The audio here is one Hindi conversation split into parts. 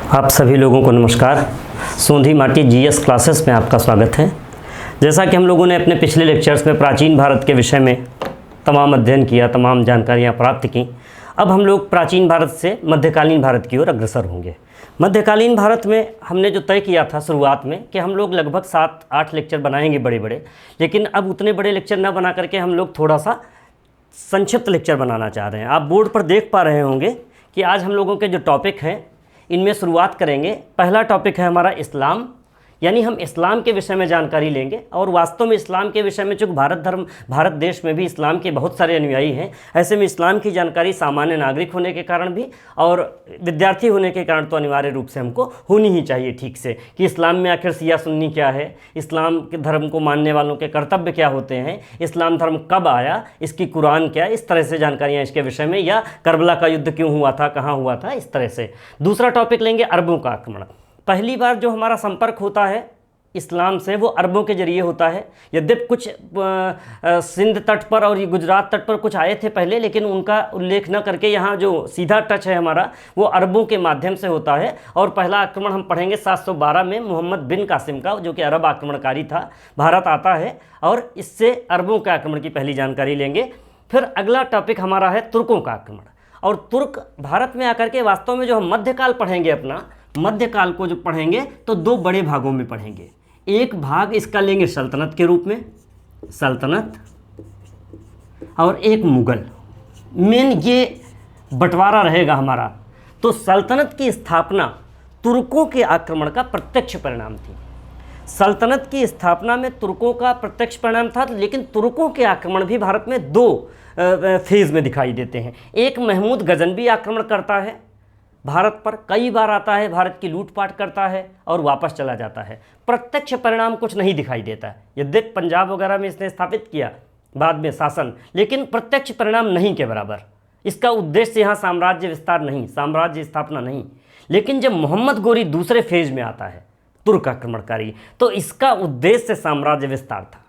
आप सभी लोगों को नमस्कार। सोंधी माटी जीएस क्लासेस में आपका स्वागत है। जैसा कि हम लोगों ने अपने पिछले लेक्चर्स में प्राचीन भारत के विषय में तमाम अध्ययन किया, तमाम जानकारियां प्राप्त की, अब हम लोग प्राचीन भारत से मध्यकालीन भारत की ओर अग्रसर होंगे। मध्यकालीन भारत में हमने जो तय किया था शुरुआत में कि हम लोग लगभग 7-8 लेक्चर बनाएंगे बड़े बड़े, लेकिन अब उतने बड़े लेक्चर न बना करके हम लोग थोड़ा सा संक्षिप्त लेक्चर बनाना चाह रहे हैं। आप बोर्ड पर देख पा रहे होंगे कि आज हम लोगों के जो टॉपिक हैं इनमें शुरुआत करेंगे। पहला टॉपिक है हमारा इस्लाम, यानी हम इस्लाम के विषय में जानकारी लेंगे। और वास्तव में इस्लाम के विषय में चूँकि भारत देश में भी इस्लाम के बहुत सारे अनुयायी हैं, ऐसे में इस्लाम की जानकारी सामान्य नागरिक होने के कारण भी और विद्यार्थी होने के कारण तो अनिवार्य रूप से हमको होनी ही चाहिए ठीक से, कि इस्लाम में आखिर शिया सुन्नी क्या है, इस्लाम के धर्म को मानने वालों के कर्तव्य क्या होते हैं, इस्लाम धर्म कब आया, इसकी कुरान क्या है, इस तरह से जानकारियाँ इसके विषय में, या करबला का युद्ध क्यों हुआ था, कहाँ हुआ था, इस तरह से। दूसरा टॉपिक लेंगे अरबों का आक्रमण। पहली बार जो हमारा संपर्क होता है इस्लाम से वो अरबों के जरिए होता है। यद्यपि कुछ सिंध तट पर और ये गुजरात तट पर कुछ आए थे पहले, लेकिन उनका उल्लेख न करके यहाँ जो सीधा टच है हमारा वो अरबों के माध्यम से होता है। और पहला आक्रमण हम पढ़ेंगे 712 में मोहम्मद बिन कासिम का, जो कि अरब आक्रमणकारी था, भारत आता है और इससे अरबों के आक्रमण की पहली जानकारी लेंगे। फिर अगला टॉपिक हमारा है तुर्कों का आक्रमण। और तुर्क भारत में आकर के वास्तव में जो हम मध्यकाल पढ़ेंगे, अपना मध्यकाल को जो पढ़ेंगे तो दो बड़े भागों में पढ़ेंगे। एक भाग इसका लेंगे सल्तनत के रूप में, सल्तनत, और एक मुगल। मेन ये बंटवारा रहेगा हमारा। तो सल्तनत की स्थापना तुर्कों के आक्रमण का प्रत्यक्ष परिणाम थी। सल्तनत की स्थापना में तुर्कों का प्रत्यक्ष परिणाम था, लेकिन तुर्कों के आक्रमण भी भारत में दो फेज़ में दिखाई देते हैं। एक महमूद गजनवी आक्रमण करता है भारत पर, कई बार आता है, भारत की लूटपाट करता है और वापस चला जाता है। प्रत्यक्ष परिणाम कुछ नहीं दिखाई देता। यद्यपि पंजाब वगैरह में इसने स्थापित किया बाद में शासन, लेकिन प्रत्यक्ष परिणाम नहीं के बराबर। इसका उद्देश्य यहाँ साम्राज्य विस्तार नहीं, साम्राज्य स्थापना नहीं। लेकिन जब मोहम्मद गोरी दूसरे फेज में आता है तुर्क आक्रमणकारी, तो इसका उद्देश्य साम्राज्य विस्तार था।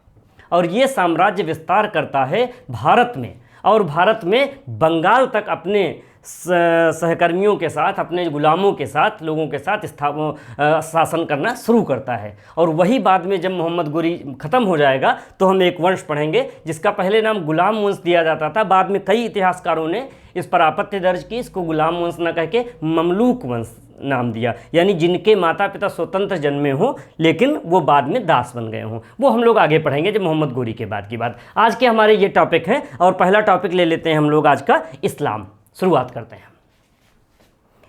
और ये साम्राज्य विस्तार करता है भारत में, और भारत में बंगाल तक अपने सहकर्मियों के साथ, अपने गुलामों के साथ, लोगों के साथ शासन करना शुरू करता है। और वही बाद में जब मोहम्मद गोरी ख़त्म हो जाएगा तो हम एक वंश पढ़ेंगे जिसका पहले नाम गुलाम वंश दिया जाता था। बाद में कई इतिहासकारों ने इस पर आपत्ति दर्ज की, इसको गुलाम वंश न कह के ममलूक वंश नाम दिया, यानी जिनके माता पिता स्वतंत्र जन्मे हों लेकिन वो बाद में दास बन गए हों। वो हम लोग आगे पढ़ेंगे जब मोहम्मद गोरी के बाद की बात। आज के हमारे ये टॉपिक हैं, और पहला टॉपिक ले लेते हैं हम लोग आज का इस्लाम। शुरुआत करते हैं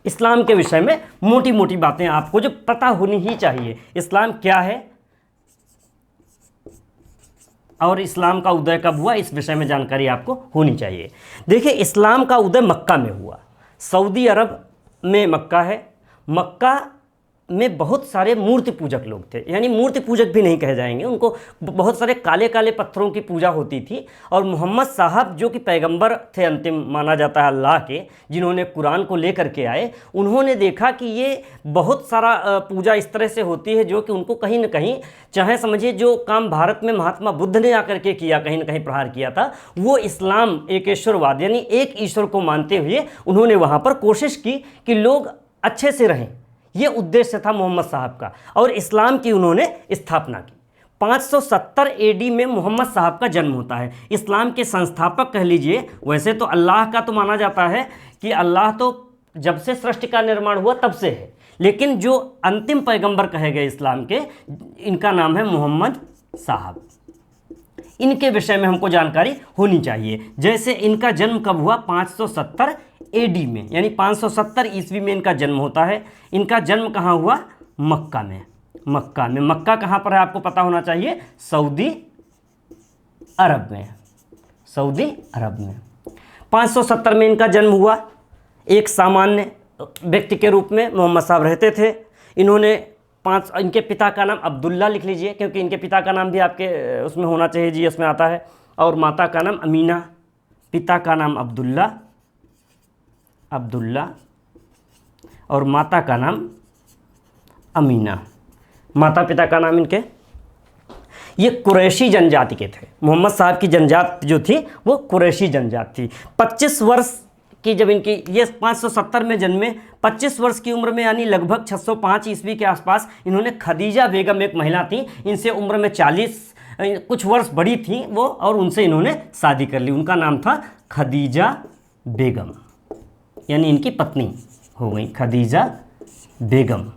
इस्लाम के विषय में। मोटी मोटी बातें आपको जो पता होनी ही चाहिए, इस्लाम क्या है और इस्लाम का उदय कब हुआ, इस विषय में जानकारी आपको होनी चाहिए। देखिए, इस्लाम का उदय मक्का में हुआ। सऊदी अरब में मक्का है। मक्का में बहुत सारे मूर्ति पूजक लोग थे, यानी मूर्ति पूजक भी नहीं कहे जाएंगे उनको, बहुत सारे काले काले पत्थरों की पूजा होती थी। और मोहम्मद साहब जो कि पैगंबर थे अंतिम माना जाता है अल्लाह के, जिन्होंने कुरान को लेकर के आए, उन्होंने देखा कि ये बहुत सारा पूजा इस तरह से होती है जो कि उनको कहीं ना कहीं, चाहे समझिए जो काम भारत में महात्मा बुद्ध ने आकर के किया, कहीं ना कहीं प्रहार किया था, वो इस्लाम एकेश्वरवाद यानी एक ईश्वर को मानते हुए उन्होंने वहाँ पर कोशिश की कि लोग अच्छे से रहें। ये उद्देश्य था मोहम्मद साहब का, और इस्लाम की उन्होंने स्थापना की। 570 एडी में मोहम्मद साहब का जन्म होता है। इस्लाम के संस्थापक कह लीजिए। वैसे तो अल्लाह का तो माना जाता है कि अल्लाह तो जब से सृष्टि का निर्माण हुआ तब से है, लेकिन जो अंतिम पैगंबर कहे गए इस्लाम के, इनका नाम है मोहम्मद साहब। इनके विषय में हमको जानकारी होनी चाहिए। जैसे इनका जन्म कब हुआ, 570 एडी में, यानी 570 ईस्वी में इनका जन्म होता है। इनका जन्म कहाँ हुआ, मक्का में। मक्का में, मक्का कहाँ पर है आपको पता होना चाहिए, सऊदी अरब में, सऊदी अरब में। 570 में इनका जन्म हुआ। एक सामान्य व्यक्ति के रूप में मोहम्मद साहब रहते थे। इन्होंने इनके पिता का नाम अब्दुल्ला लिख लीजिए, क्योंकि इनके पिता का नाम भी आपके उसमें होना चाहिए जी, उसमें आता है। और माता का नाम अमीना। पिता का नाम अब्दुल्ला और माता का नाम अमीना। माता पिता का नाम इनके, ये कुरैशी जनजाति के थे। मोहम्मद साहब की जनजात जो थी वो कुरैशी जनजात थी। 25 वर्ष कि जब इनकी ये 570 में जन्मे, 25 वर्ष की उम्र में यानी लगभग 605 ईस्वी के आसपास इन्होंने खदीजा बेगम एक महिला थी, इनसे उम्र में 40 कुछ वर्ष बड़ी थी वो, और उनसे इन्होंने शादी कर ली। उनका नाम था खदीजा बेगम, यानी इनकी पत्नी हो गई खदीजा बेगम।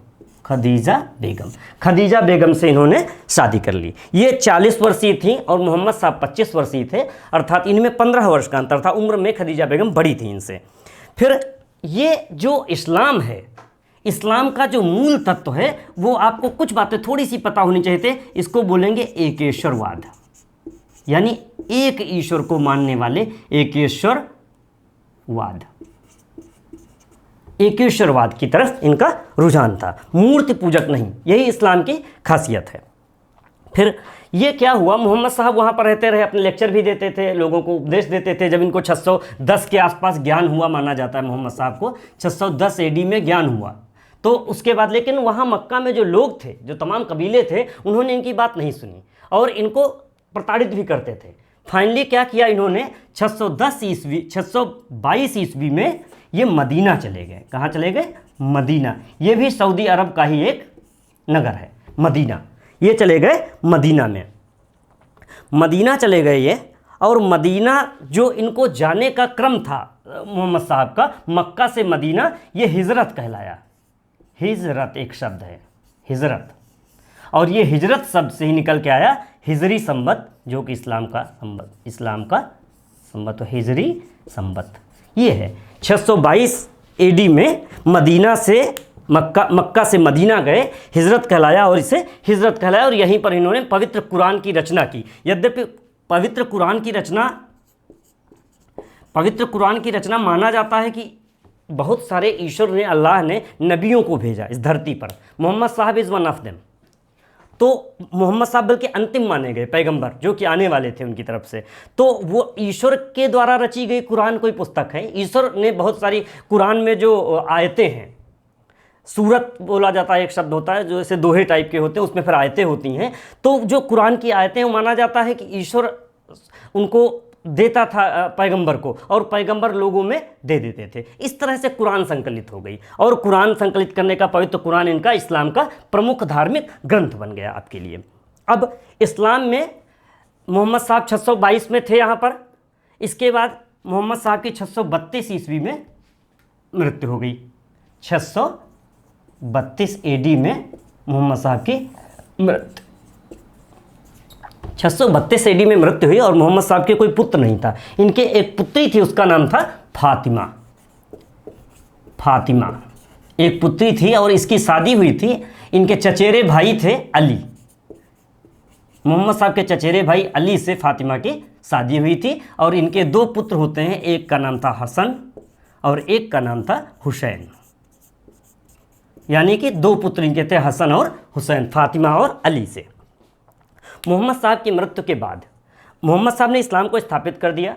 खदीजा बेगम से इन्होंने शादी कर ली। ये 40 वर्षीय थी और मोहम्मद साहब 25 वर्षीय थे, अर्थात इनमें 15 वर्ष का अंतर था उम्र में। खदीजा बेगम बड़ी थी इनसे। फिर ये जो इस्लाम है, इस्लाम का जो मूल तत्व है वो आपको कुछ बातें थोड़ी सी पता होनी चाहिए थे। इसको बोलेंगे एकेश्वरवाद, यानी एक ईश्वर को मानने वाले एकेश्वरवाद। एकेश्वरवाद की तरफ इनका रुझान था, मूर्ति पूजक नहीं। यही इस्लाम की खासियत है। फिर ये क्या हुआ, मोहम्मद साहब वहाँ पर रहते रहे, अपने लेक्चर भी देते थे, लोगों को उपदेश देते थे। जब इनको 610 के आसपास ज्ञान हुआ, माना जाता है मोहम्मद साहब को 610 AD में ज्ञान हुआ, तो उसके बाद लेकिन वहाँ मक्का में जो लोग थे, जो तमाम कबीले थे, उन्होंने इनकी बात नहीं सुनी और इनको प्रताड़ित भी करते थे। फाइनली क्या किया इन्होंने, 622 ईस्वी में ये मदीना चले गए। कहाँ चले गए? मदीना। ये भी सऊदी अरब का ही एक नगर है, मदीना। ये चले गए मदीना में, मदीना चले गए ये। और मदीना जो इनको जाने का क्रम था मोहम्मद साहब का, मक्का से मदीना, ये हिजरत कहलाया। हिजरत एक शब्द है, हिजरत, और ये हिजरत शब्द से ही निकल के आया हिजरी संबत, जो कि इस्लाम का संबत, हिजरी संबत ये है। 622 AD में मदीना से मक्का से मदीना गए, हिजरत कहलाया और इसे हिजरत कहलाया। और यहीं पर इन्होंने पवित्र कुरान की रचना की। यद्यपि पवित्र कुरान की रचना माना जाता है कि बहुत सारे ईश्वर ने, अल्लाह ने नबियों को भेजा इस धरती पर। मोहम्मद साहब इज़ वन ऑफ देम। तो मोहम्मद साहब बल्कि अंतिम माने गए पैगंबर, जो कि आने वाले थे उनकी तरफ से। तो वो ईश्वर के द्वारा रची गई कुरान कोई पुस्तक है। ईश्वर ने बहुत सारी कुरान में जो आयतें हैं, सूरत बोला जाता है, एक शब्द होता है जो ऐसे दोहे टाइप के होते हैं, उसमें फिर आयतें होती हैं। तो जो कुरान की आयतें, वो माना जाता है कि ईश्वर उनको देता था पैगंबर को, और पैगंबर लोगों में दे देते थे। इस तरह से कुरान संकलित हो गई, और कुरान संकलित करने का पवित्र कुरान इनका इस्लाम का प्रमुख धार्मिक ग्रंथ बन गया आपके लिए। अब इस्लाम में मोहम्मद साहब 622 में थे यहाँ पर। इसके बाद मोहम्मद साहब की 632 ईस्वी में मृत्यु हो गई। 632 AD में मोहम्मद साहब की मृत्यु, 632 AD में मृत्यु हुई। और मोहम्मद साहब के कोई पुत्र नहीं था, इनके एक पुत्री थी, उसका नाम था फातिमा एक पुत्री थी, और इसकी शादी हुई थी। इनके चचेरे भाई थे अली, मोहम्मद साहब के चचेरे भाई अली से फातिमा की शादी हुई थी। और इनके 2 पुत्र होते हैं, एक का नाम था हसन और एक का नाम था हुसैन। यानी कि 2 पुत्र इनके थे, हसन और हुसैन, फातिमा और अली से। मोहम्मद साहब की मृत्यु के बाद मोहम्मद साहब ने इस्लाम को स्थापित कर दिया,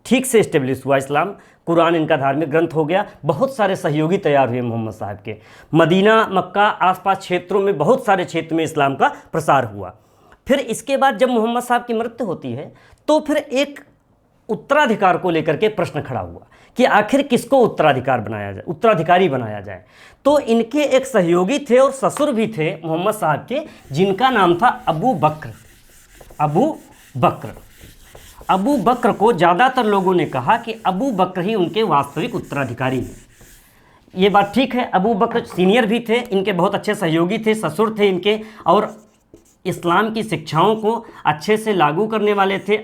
ठीक से इस्टेब्लिश हुआ इस्लाम। कुरान इनका धार्मिक ग्रंथ हो गया। बहुत सारे सहयोगी तैयार हुए मोहम्मद साहब के। मदीना, मक्का, आसपास क्षेत्रों में, बहुत सारे क्षेत्र में इस्लाम का प्रसार हुआ। फिर इसके बाद जब मोहम्मद साहब की मृत्यु होती है, तो फिर एक उत्तराधिकार को लेकर के प्रश्न खड़ा हुआ कि आखिर किसको उत्तराधिकारी बनाया जाए। तो इनके एक सहयोगी थे और ससुर भी थे मोहम्मद साहब के, जिनका नाम था अबू बकर को ज़्यादातर लोगों ने कहा कि अबू बकर ही उनके वास्तविक उत्तराधिकारी हैं। ये बात ठीक है। अबू बकर सीनियर भी थे, इनके बहुत अच्छे सहयोगी थे, ससुर थे इनके, और इस्लाम की शिक्षाओं को अच्छे से लागू करने वाले थे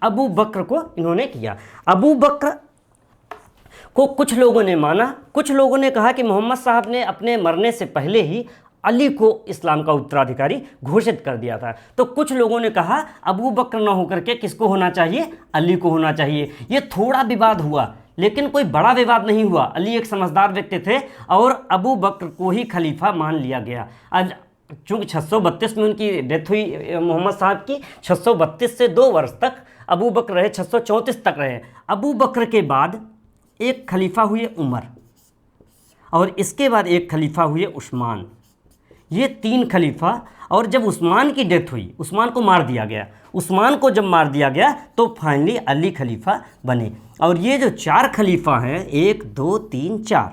अबू बकर को इन्होंने किया। अबू बकर को कुछ लोगों ने माना, कुछ लोगों ने कहा कि मोहम्मद साहब ने अपने मरने से पहले ही अली को इस्लाम का उत्तराधिकारी घोषित कर दिया था। तो कुछ लोगों ने कहा अबू बकर न होकर के किसको होना चाहिए, अली को होना चाहिए। ये थोड़ा विवाद हुआ, लेकिन कोई बड़ा विवाद नहीं हुआ। अली एक समझदार व्यक्ति थे और अबू बकर को ही खलीफा मान लिया गया। आज चूँकि 632 में उनकी डेथ हुई मोहम्मद साहब की, 632 से 2 वर्ष तक अबू बकर रहे, 634 तक रहे। अबू बकर के बाद एक खलीफा हुए उमर, और इसके बाद एक खलीफा हुए उस्मान। ये 3 खलीफा। और जब उस्मान की डेथ हुई, उस्मान को मार दिया गया, उस्मान को जब मार दिया गया तो फाइनली अली खलीफा बने। और ये जो 4 खलीफा हैं, 1 2 3 4,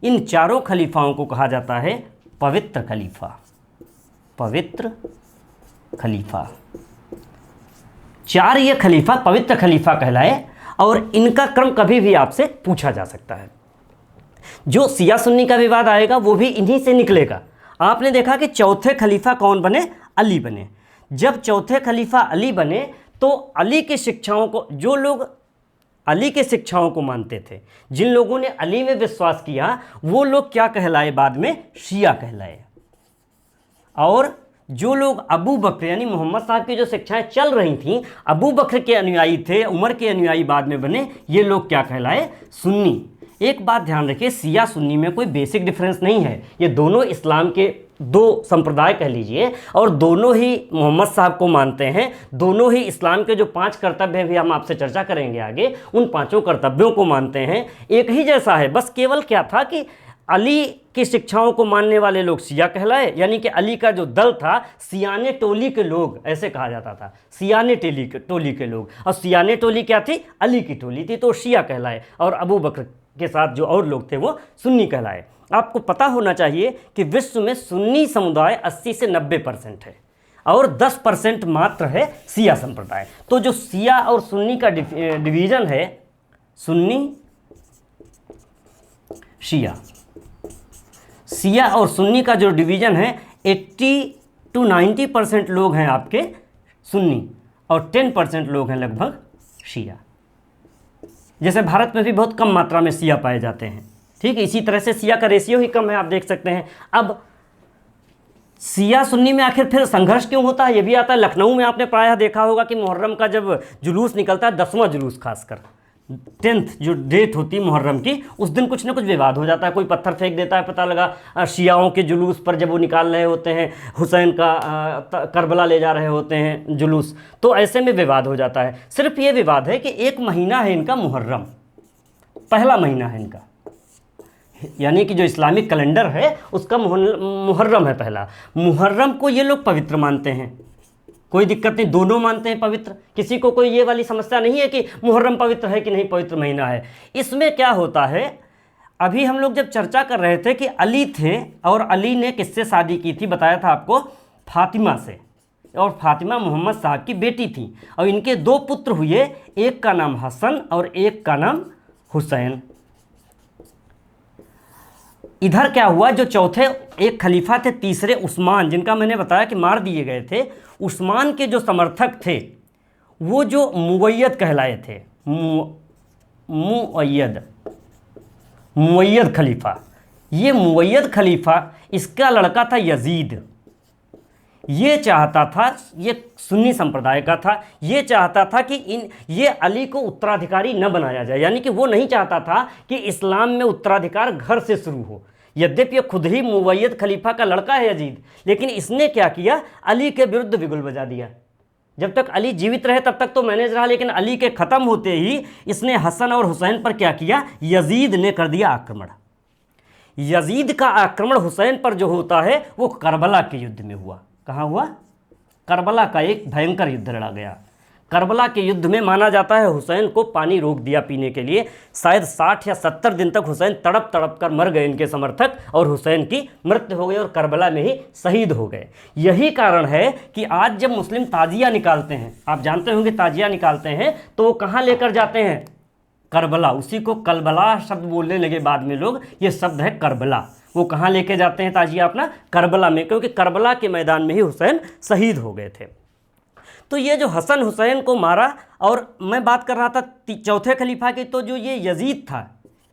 इन चारों खलीफाओं को कहा जाता है पवित्र खलीफा। पवित्र खलीफा, 4 ये खलीफा पवित्र खलीफा कहलाए। और इनका क्रम कभी भी आपसे पूछा जा सकता है। जो सिया सुन्नी का विवाद आएगा वो भी इन्हीं से निकलेगा। आपने देखा कि चौथे खलीफा कौन बने? अली बने। जब चौथे खलीफा अली बने तो अली की शिक्षाओं को, जो लोग अली के शिक्षाओं को मानते थे, जिन लोगों ने अली में विश्वास किया, वो लोग क्या कहलाए? बाद में शिया कहलाए। और जो लोग अबू बकर यानी मोहम्मद साहब की जो शिक्षाएं चल रही थीं, अबू बकर के अनुयायी थे, उमर के अनुयायी बाद में बने, ये लोग क्या कहलाए? सुन्नी। एक बात ध्यान रखिए, शिया सुन्नी में कोई बेसिक डिफरेंस नहीं है। ये दोनों इस्लाम के 2 संप्रदाय कह लीजिए, और दोनों ही मोहम्मद साहब को मानते हैं। दोनों ही इस्लाम के जो 5 कर्तव्य भी हम आपसे चर्चा करेंगे आगे, उन 5 कर्तव्यों को मानते हैं। एक ही जैसा है, बस केवल क्या था कि अली की शिक्षाओं को मानने वाले लोग शिया कहलाए, यानी कि अली का जो दल था, सियाने टोली के लोग, ऐसे कहा जाता था, सियाने टोली के लोग। और सियाने टोली क्या थी? अली की टोली थी, तो शिया कहलाए। और अबू बकर के साथ जो और लोग थे वो सुन्नी कहलाए। आपको पता होना चाहिए कि विश्व में सुन्नी समुदाय 80 से 90% है, और 10% मात्र है शिया संप्रदाय। तो जो शिया और सुन्नी का डिवीज़न है, सुन्नी शिया, शिया और सुन्नी का जो डिवीज़न है, 80 to 90% लोग हैं आपके सुन्नी, और 10% लोग हैं लगभग शिया। जैसे भारत में भी बहुत कम मात्रा में शिया पाए जाते हैं, ठीक है, इसी तरह से शिया का रेशियो ही कम है, आप देख सकते हैं। अब शिया सुन्नी में आखिर फिर संघर्ष क्यों होता है, ये भी आता है। लखनऊ में आपने प्रायः देखा होगा कि मुहर्रम का जब जुलूस निकलता है, 10वां जुलूस, खासकर 10th जो डेट होती है मुहर्रम की, उस दिन कुछ ना कुछ विवाद हो जाता है। कोई पत्थर फेंक देता है, पता लगा शियाओं के जुलूस पर, जब वो निकाल रहे होते हैं, हुसैन का करबला ले जा रहे होते हैं जुलूस, तो ऐसे में विवाद हो जाता है। सिर्फ ये विवाद है कि 1 महीना है इनका मुहर्रम, पहला महीना है इनका, यानी कि जो इस्लामिक कैलेंडर है उसका मुहर्रम है पहला। मुहर्रम को ये लोग पवित्र मानते हैं, कोई दिक्कत नहीं, दोनों मानते हैं पवित्र। किसी को कोई ये वाली समस्या नहीं है कि मुहर्रम पवित्र है कि नहीं, पवित्र महीना है। इसमें क्या होता है, अभी हम लोग जब चर्चा कर रहे थे कि अली थे, और अली ने किससे शादी की थी, बताया था आपको, फातिमा से। और फातिमा मोहम्मद साहब की बेटी थी, और इनके 2 पुत्र हुए, एक का नाम हसन और एक का नाम हुसैन। इधर क्या हुआ, जो चौथे एक खलीफा थे, तीसरे उस्मान, जिनका मैंने बताया कि मार दिए गए थे, उस्मान के जो समर्थक थे वो जो मुवैयद कहलाए थे, मुवैयद खलीफा। ये मुवैयद खलीफा, इसका लड़का था यजीद। ये चाहता था, ये सुन्नी संप्रदाय का था, ये चाहता था कि ये अली को उत्तराधिकारी न बनाया जाए, यानी कि वो नहीं चाहता था कि इस्लाम में उत्तराधिकार घर से शुरू हो। यद्यपि ये खुद ही मुवैयद खलीफा का लड़का है यजीद, लेकिन इसने क्या किया, अली के विरुद्ध बिगुल बजा दिया। जब तक अली जीवित रहे तब तक तो मैनेज रहा, लेकिन अली के ख़त्म होते ही इसने हसन और हुसैन पर क्या किया, यजीद ने कर दिया आक्रमण। यजीद का आक्रमण हुसैन पर जो होता है वो करबला के युद्ध में हुआ। कहाँ हुआ? करबला का एक भयंकर युद्ध लड़ा गया। करबला के युद्ध में माना जाता है हुसैन को पानी रोक दिया पीने के लिए। शायद 60 या 70 दिन तक हुसैन तड़प तड़प कर मर गए इनके समर्थक, और हुसैन की मृत्यु हो गई और करबला में ही शहीद हो गए। यही कारण है कि आज जब मुस्लिम ताजिया निकालते हैं, आप जानते होंगे ताजिया निकालते हैं, तो वो कहाँ लेकर जाते हैं? करबला। उसी को कलबला शब्द बोलने लगे बाद में लोग, ये शब्द है करबला। वो कहाँ लेके जाते हैं ताजिया अपना? करबला में, क्योंकि करबला के मैदान में ही हुसैन शहीद हो गए थे। तो ये जो हसन हुसैन को मारा, और मैं बात कर रहा था चौथे खलीफा की, तो जो ये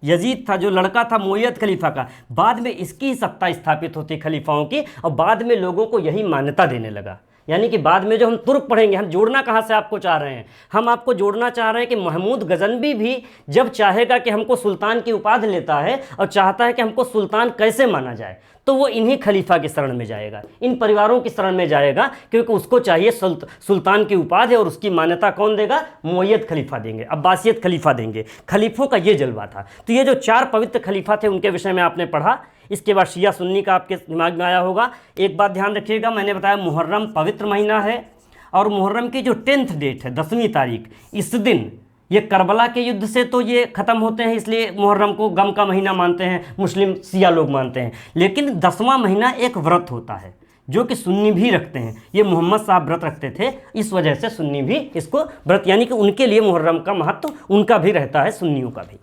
यजीद था जो लड़का था मुवैयद खलीफा का, बाद में इसकी ही सत्ता स्थापित होती खलीफाओं की, और बाद में लोगों को यही मान्यता देने लगा। यानी कि बाद में जो हम तुर्क पढ़ेंगे, हम जोड़ना कहाँ से आपको चाह रहे हैं, हम आपको जोड़ना चाह रहे हैं कि महमूद गजनवी भी जब चाहेगा कि हमको सुल्तान की उपाधि लेता है और चाहता है कि हमको सुल्तान कैसे माना जाए, तो वो इन्हीं खलीफा की शरण में जाएगा, इन परिवारों की शरण में जाएगा, क्योंकि उसको चाहिए सुल्तान की उपाधि, और उसकी मान्यता कौन देगा? मुवैयद खलीफा देंगे, अब्बासियत खलीफा देंगे। खलीफों का ये जलवा था। तो ये जो 4 पवित्र खलीफा थे उनके विषय में आपने पढ़ा। इसके बाद शिया सुन्नी का आपके दिमाग में आया होगा। एक बात ध्यान रखिएगा, मैंने बताया मुहर्रम पवित्र महीना है और मुहर्रम की जो 10th डेट है 10वीं तारीख, इस दिन ये करबला के युद्ध से तो ये ख़त्म होते हैं, इसलिए मुहर्रम को गम का महीना मानते हैं, मुस्लिम शिया लोग मानते हैं। लेकिन 10वां महीना एक व्रत होता है जो कि सुन्नी भी रखते हैं। ये मोहम्मद साहब व्रत रखते थे, इस वजह से सुन्नी भी इसको व्रत, यानी कि उनके लिए मुहर्रम का महत्व उनका भी रहता है, सुन्नियों का भी।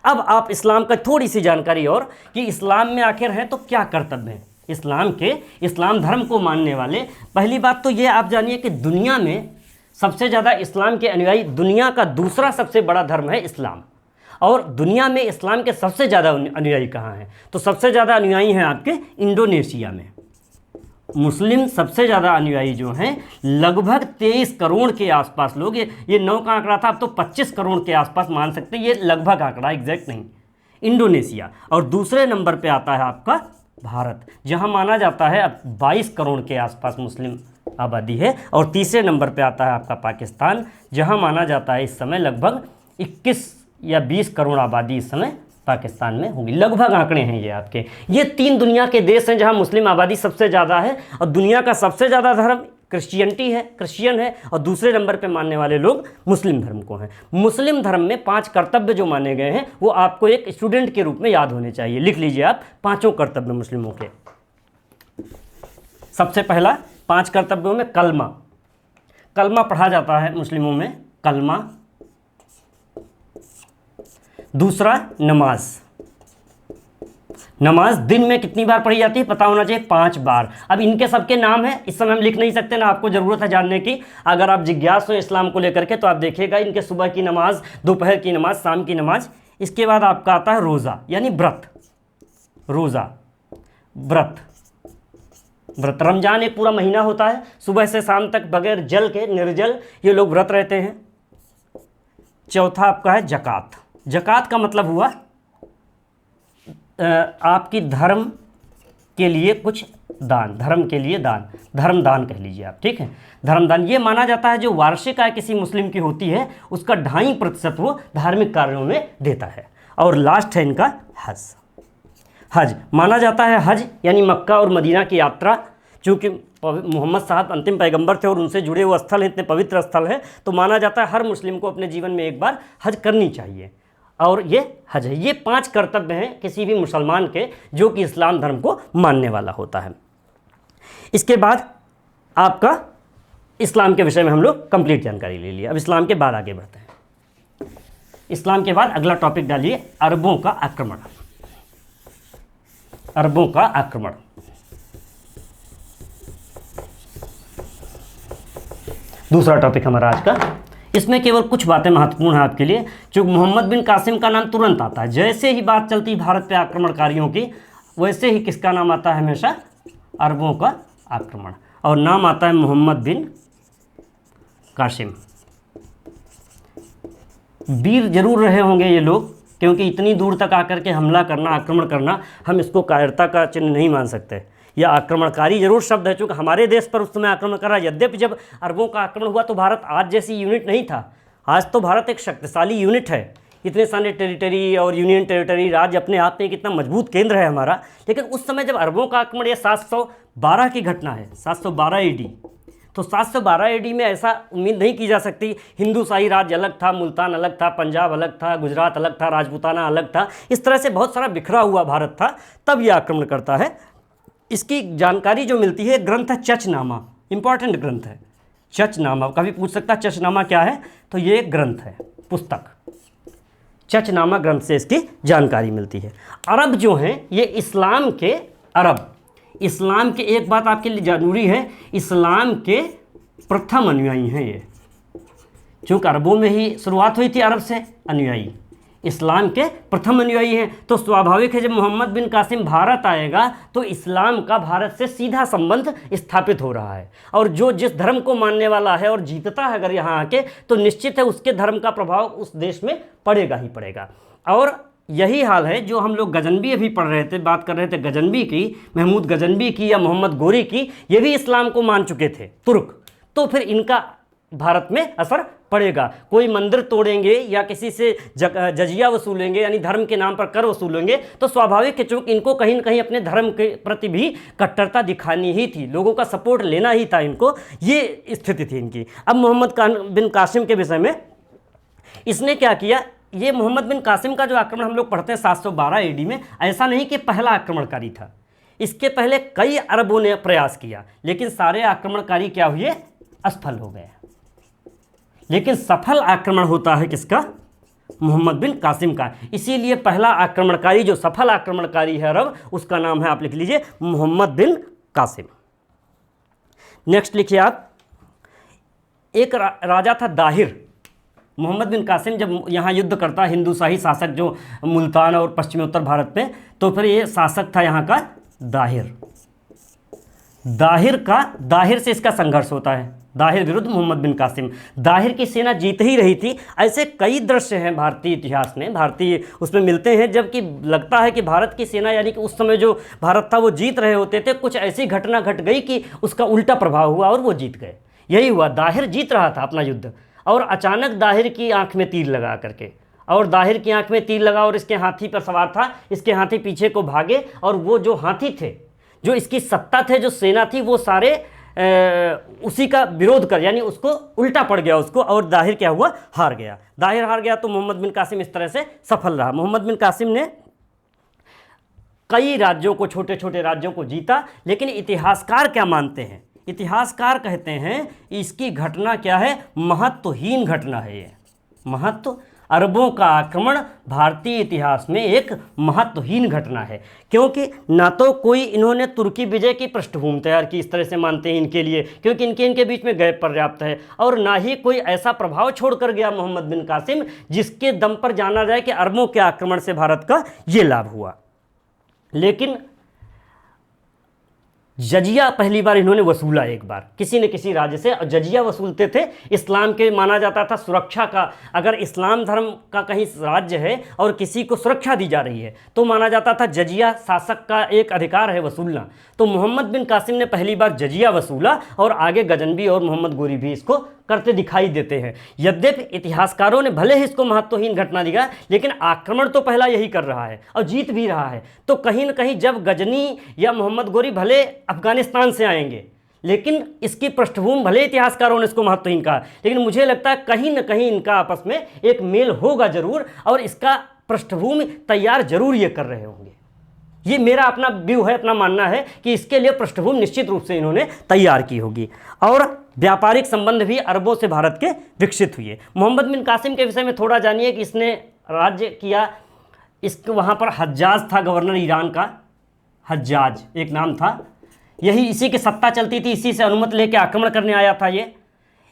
अब आप इस्लाम का थोड़ी सी जानकारी और, कि इस्लाम में आखिर है तो क्या कर्तव्य हैं इस्लाम धर्म को मानने वाले। पहली बात तो ये आप जानिए कि दुनिया में सबसे ज़्यादा इस्लाम के अनुयायी, दुनिया का दूसरा सबसे बड़ा धर्म है इस्लाम, और दुनिया में इस्लाम के सबसे ज़्यादा अनुयायी कहाँ हैं? तो सबसे ज़्यादा अनुयायी हैं आपके इंडोनेशिया में। मुस्लिम सबसे ज़्यादा अनुयायी जो हैं लगभग 23 करोड़ के आसपास लोग, ये 9 का आंकड़ा था, अब तो 25 करोड़ के आसपास मान सकते हैं, ये लगभग आंकड़ा, एग्जैक्ट नहीं, इंडोनेशिया। और दूसरे नंबर पे आता है आपका भारत, जहां माना जाता है अब 22 करोड़ के आसपास मुस्लिम आबादी है। और तीसरे नंबर पे आता है आपका पाकिस्तान, जहां माना जाता है इस समय लगभग 21 या 20 करोड़ आबादी इस समय पाकिस्तान में होगी, लगभग आंकड़े हैं ये आपके। ये 3 दुनिया के देश हैं जहां मुस्लिम आबादी सबसे ज़्यादा है, और दुनिया का सबसे ज़्यादा धर्म क्रिश्चियन है, और दूसरे नंबर पे मानने वाले लोग मुस्लिम धर्म को हैं। मुस्लिम धर्म में 5 कर्तव्य जो माने गए हैं वो आपको एक स्टूडेंट के रूप में याद होने चाहिए, लिख लीजिए आप 5 कर्तव्य मुस्लिमों के। सबसे पहला 5 कर्तव्यों में कलमा पढ़ा जाता है मुस्लिमों में, कलमा। दूसरा नमाज दिन में कितनी बार पढ़ी जाती है पता होना चाहिए, 5 बार। अब इनके सबके नाम हैं, इस समय हम लिख नहीं सकते ना, आपको ज़रूरत है जानने की। अगर आप जिज्ञासु हो इस्लाम को लेकर के तो आप देखिएगा इनके सुबह की नमाज, दोपहर की नमाज, शाम की नमाज। इसके बाद आपका आता है रोज़ा, यानी व्रत। रमज़ान एक पूरा महीना होता है, सुबह से शाम तक बगैर जल के, निर्जल ये लोग व्रत रहते हैं। चौथा आपका है जकात का मतलब हुआ आपकी धर्म के लिए कुछ दान, धर्म दान कह लीजिए आप, ठीक है। धर्म दान ये माना जाता है जो वार्षिक आय किसी मुस्लिम की होती है उसका 2.5% वो धार्मिक कार्यों में देता है। और लास्ट है इनका हज माना जाता है, हज यानी मक्का और मदीना की यात्रा। चूँकि मोहम्मद साहब अंतिम पैगंबर थे और उनसे जुड़े हुए स्थल हैं, इतने पवित्र स्थल हैं, तो माना जाता है हर मुस्लिम को अपने जीवन में एक बार हज करनी चाहिए, और ये हज है। ये 5 कर्तव्य हैं किसी भी मुसलमान के जो कि इस्लाम धर्म को मानने वाला होता है। इसके बाद आपका इस्लाम के विषय में हम लोग कंप्लीट जानकारी ले लिया। अब इस्लाम के बाद आगे बढ़ते हैं। इस्लाम के बाद अगला टॉपिक डालिए, अरबों का आक्रमण। दूसरा टॉपिक हमारा आज का। इसमें केवल कुछ बातें महत्वपूर्ण हैं आपके लिए। जो मोहम्मद बिन कासिम का नाम तुरंत आता है, जैसे ही बात चलती है भारत पे आक्रमणकारियों की, वैसे ही किसका नाम आता है हमेशा? अरबों का आक्रमण। और नाम आता है मोहम्मद बिन कासिम। वीर जरूर रहे होंगे ये लोग, क्योंकि इतनी दूर तक आकर के हमला करना, आक्रमण करना, हम इसको कायरता का चिन्ह नहीं मान सकते। या आक्रमणकारी जरूर शब्द है, चूँकि हमारे देश पर उस समय आक्रमण करा। यद्यपि जब अरबों का आक्रमण हुआ तो भारत आज जैसी यूनिट नहीं था। आज तो भारत एक शक्तिशाली यूनिट है, इतने सारे टेरिटरी और यूनियन टेरिटरी, राज्य अपने आप में कितना मजबूत केंद्र है हमारा। लेकिन उस समय जब अरबों का आक्रमण, यह 712 की घटना है, 712 AD, तो 712 AD में ऐसा उम्मीद नहीं की जा सकती। हिंदूशाही राज्य अलग था, मुल्तान अलग था, पंजाब अलग था, गुजरात अलग था, राजपूताना अलग था, इस तरह से बहुत सारा बिखरा हुआ भारत था, तब यह आक्रमण करता है। इसकी जानकारी जो मिलती है, ग्रंथ है चचनामा, इंपॉर्टेंट ग्रंथ है चचनामा। कभी पूछ सकता है चचनामा क्या है, तो ये एक ग्रंथ है, पुस्तक, चचनामा ग्रंथ से इसकी जानकारी मिलती है। अरब जो हैं ये इस्लाम के एक बात आपके लिए जरूरी है, इस्लाम के प्रथम अनुयायी हैं ये। चूँकि अरबों में ही शुरुआत हुई थी अरब से, अनुयायी इस्लाम के प्रथम अनुयायी हैं, तो स्वाभाविक है जब मोहम्मद बिन कासिम भारत आएगा तो इस्लाम का भारत से सीधा संबंध स्थापित हो रहा है। और जो जिस धर्म को मानने वाला है और जीतता है अगर यहाँ आके, तो निश्चित है उसके धर्म का प्रभाव उस देश में पड़ेगा ही पड़ेगा। और यही हाल है जो हम लोग गजनबी अभी पढ़ रहे थे, बात कर रहे थे गजनबी की, महमूद गजनबी की या मोहम्मद गोरी की, ये भी इस्लाम को मान चुके थे, तुर्क, तो फिर इनका भारत में असर पड़ेगा। कोई मंदिर तोड़ेंगे या किसी से जजिया वसूलेंगे, यानी धर्म के नाम पर कर वसूलेंगे, तो स्वाभाविक है चूंकि इनको कहीं ना कहीं अपने धर्म के प्रति भी कट्टरता दिखानी ही थी, लोगों का सपोर्ट लेना ही था इनको, ये स्थिति थी इनकी। अब मोहम्मद बिन कासिम के विषय में इसने क्या किया, ये मोहम्मद बिन कासिम का जो आक्रमण हम लोग पढ़ते हैं 712 AD में, ऐसा नहीं कि पहला आक्रमणकारी था, इसके पहले कई अरबों ने प्रयास किया, लेकिन सारे आक्रमणकारी क्या हुए, असफल हो गए। लेकिन सफल आक्रमण होता है किसका, मोहम्मद बिन कासिम का। इसीलिए पहला आक्रमणकारी, जो सफल आक्रमणकारी है अरब, उसका नाम है, आप लिख लीजिए, मोहम्मद बिन कासिम। नेक्स्ट लिखिए आप, एक राजा था दाहिर। मोहम्मद बिन कासिम जब यहाँ युद्ध करता, हिंदू शाही शासक जो मुल्तान और पश्चिमोत्तर भारत पे, तो फिर ये शासक था यहाँ का दाहिर। दाहिर से इसका संघर्ष होता है, दाहिर विरुद्ध मोहम्मद बिन कासिम। दाहिर की सेना जीत ही रही थी। ऐसे कई दृश्य हैं भारतीय इतिहास में, भारतीय उसमें मिलते हैं, जबकि लगता है कि भारत की सेना, यानी कि उस समय जो भारत था वो जीत रहे होते थे, कुछ ऐसी घटना घट गई कि उसका उल्टा प्रभाव हुआ और वो जीत गए। यही हुआ, दाहिर जीत रहा था अपना युद्ध, और अचानक दाहिर की आंख में तीर लगा करके, और दाहिर की आंख में तीर लगा और इसके हाथी पर सवार था, इसके हाथी पीछे को भागे, और वो जो हाथी थे, जो इसकी सत्ता थे, जो सेना थी, वो सारे उसी का विरोध कर, यानी उसको उल्टा पड़ गया उसको, और दाहिर क्या हुआ, हार गया। दाहिर हार गया तो मोहम्मद बिन कासिम इस तरह से सफल रहा। मोहम्मद बिन कासिम ने कई राज्यों को, छोटे छोटे राज्यों को जीता, लेकिन इतिहासकार क्या मानते हैं, इतिहासकार कहते हैं इसकी घटना क्या है, महत्वहीन घटना है ये। महत्व, अरबों का आक्रमण भारतीय इतिहास में एक महत्वहीन घटना है, क्योंकि ना तो कोई इन्होंने तुर्की विजय की पृष्ठभूमि तैयार की, इस तरह से मानते हैं इनके लिए, क्योंकि इनके बीच में गैप पर्याप्त है, और ना ही कोई ऐसा प्रभाव छोड़कर गया मोहम्मद बिन कासिम जिसके दम पर जाना जाए कि अरबों के आक्रमण से भारत का ये लाभ हुआ। लेकिन जजिया पहली बार इन्होंने वसूला, एक बार किसी न किसी राज्य से, और जजिया वसूलते थे इस्लाम के, माना जाता था सुरक्षा का। अगर इस्लाम धर्म का कहीं राज्य है और किसी को सुरक्षा दी जा रही है तो माना जाता था जजिया शासक का एक अधिकार है वसूलना। तो मोहम्मद बिन कासिम ने पहली बार जजिया वसूला, और आगे गजनवी और मोहम्मद गोरी भी इसको करते दिखाई देते हैं। यद्यपि इतिहासकारों ने भले ही इसको महत्वहीन घटना दिया, लेकिन आक्रमण तो पहला यही कर रहा है और जीत भी रहा है। तो कहीं न कहीं जब गजनी या मोहम्मद गोरी भले अफगानिस्तान से आएंगे, लेकिन इसकी पृष्ठभूमि, भले इतिहासकारों ने इसको महत्वहीन कहा, लेकिन मुझे लगता है कहीं न कहीं इनका आपस में एक मेल होगा जरूर, और इसका पृष्ठभूमि तैयार जरूर ये कर रहे होंगे। ये मेरा अपना व्यू है, अपना मानना है कि इसके लिए पृष्ठभूमि निश्चित रूप से इन्होंने तैयार की होगी। और व्यापारिक संबंध भी अरबों से भारत के विकसित हुए। मोहम्मद बिन कासिम के विषय में थोड़ा जानिए कि इसने राज्य किया, इसके वहाँ पर हज्जाज था गवर्नर ईरान का, हज्जाज एक नाम था, यही इसी की सत्ता चलती थी, इसी से अनुमति लेकर आक्रमण करने आया था ये।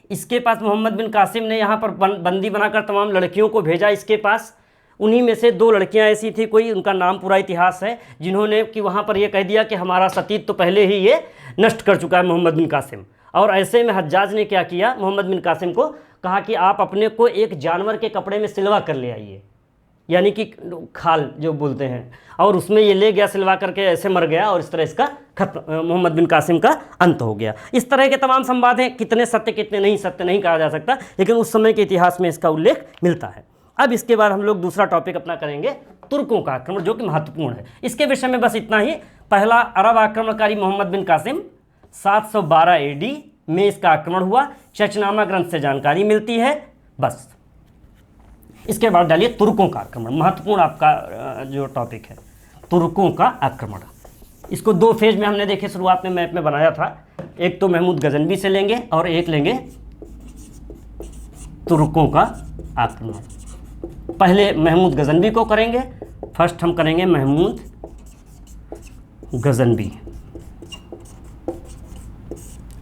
इसके पास मोहम्मद बिन कासिम ने यहाँ पर बंदी बनाकर तमाम लड़कियों को भेजा इसके पास। उन्हीं में से 2 लड़कियां ऐसी थी, कोई उनका नाम पूरा इतिहास है, जिन्होंने कि वहाँ पर ये कह दिया कि हमारा सतीत तो पहले ही ये नष्ट कर चुका है मोहम्मद बिन कासिम। और ऐसे में हज्जाज ने क्या किया, मोहम्मद बिन कासिम को कहा कि आप अपने को एक जानवर के कपड़े में सिलवा कर ले आइए, यानी कि खाल जो बोलते हैं, और उसमें ये ले गया, सिलवा करके ऐसे मर गया, और इस तरह इसका खत्म, मोहम्मद बिन कासिम का अंत हो गया। इस तरह के तमाम संवाद हैं, कितने सत्य कितने नहीं सत्य नहीं कहा जा सकता, लेकिन उस समय के इतिहास में इसका उल्लेख मिलता है। अब इसके बाद हम लोग दूसरा टॉपिक अपना करेंगे, तुर्कों का आक्रमण, जो कि महत्वपूर्ण है। इसके विषय में बस इतना ही। पहला अरब आक्रमणकारी मोहम्मद बिन कासिम, 712 AD में इसका आक्रमण हुआ, चचनामा ग्रंथ से जानकारी मिलती है। बस इसके बाद डालिए तुर्कों का आक्रमण, महत्वपूर्ण आपका जो टॉपिक है, तुर्कों का आक्रमण। इसको 2 फेज में हमने देखे, शुरुआत में मैप में बनाया था, एक तो महमूद गजनवी से लेंगे और एक लेंगे तुर्कों का आक्रमण। पहले महमूद गजनवी को करेंगे, फर्स्ट हम करेंगे महमूद गजनवी,